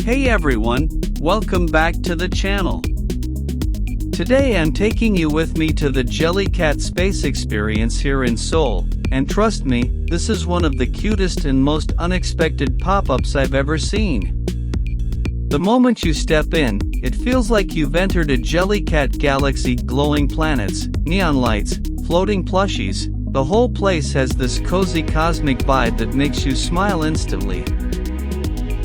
Hey everyone, welcome back to the channel. Today I'm taking you with me to the Jellycat space experience here in Seoul, and trust me, this is one of the cutest and most unexpected pop-ups I've ever seen. The moment you step in, it feels like you've entered a Jellycat galaxy. Glowing planets, neon lights, floating plushies, the whole place has this cozy cosmic vibe that makes you smile instantly.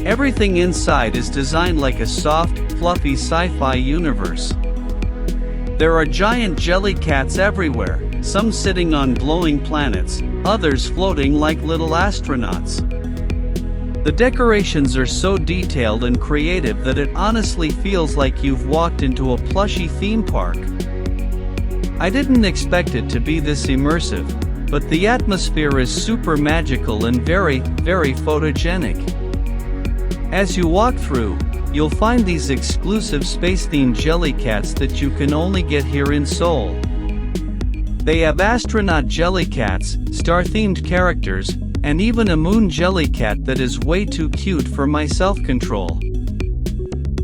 Everything inside is designed like a soft, fluffy sci-fi universe. There are giant Jellycats everywhere, some sitting on glowing planets, others floating like little astronauts. The decorations are so detailed and creative that it honestly feels like you've walked into a plushy theme park. I didn't expect it to be this immersive, but the atmosphere is super magical and very, very photogenic. As you walk through, you'll find these exclusive space-themed Jellycats that you can only get here in Seoul. They have astronaut Jellycats, star-themed characters, and even a moon Jellycat that is way too cute for my self-control.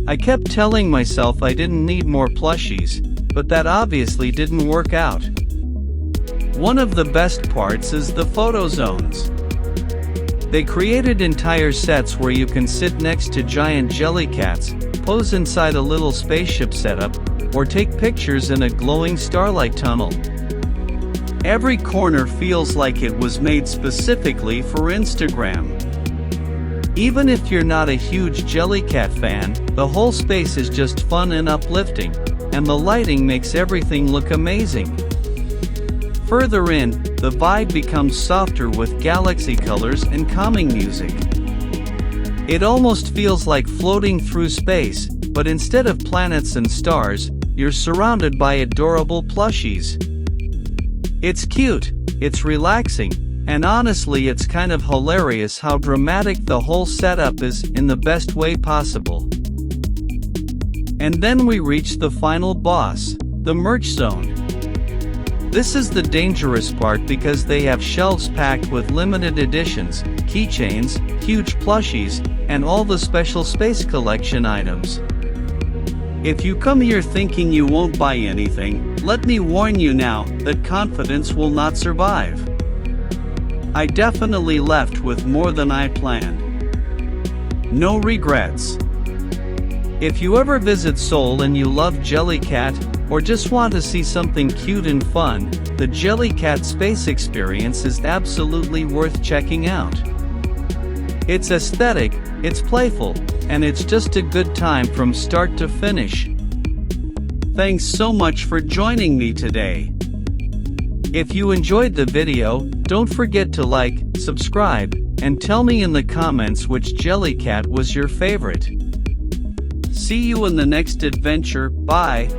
I kept telling myself I didn't need more plushies, but that obviously didn't work out. One of the best parts is the photo zones. They created entire sets where you can sit next to giant Jellycats, pose inside a little spaceship setup, or take pictures in a glowing starlight tunnel. Every corner feels like it was made specifically for Instagram. Even if you're not a huge Jellycat fan, the whole space is just fun and uplifting, and the lighting makes everything look amazing. Further in, the vibe becomes softer with galaxy colors and calming music. It almost feels like floating through space, but instead of planets and stars, you're surrounded by adorable plushies. It's cute, it's relaxing, and honestly it's kind of hilarious how dramatic the whole setup is in the best way possible. And then we reach the final boss, the merch zone. This is the dangerous part because they have shelves packed with limited editions, keychains, huge plushies, and all the special space collection items. If you come here thinking you won't buy anything, let me warn you now that confidence will not survive. I definitely left with more than I planned. No regrets. If you ever visit Seoul and you love Jellycat, or just want to see something cute and fun, the Jellycat space experience is absolutely worth checking out. It's aesthetic, it's playful, and it's just a good time from start to finish. Thanks so much for joining me today. If you enjoyed the video, don't forget to like, subscribe, and tell me in the comments which Jellycat was your favorite. See you in the next adventure, bye.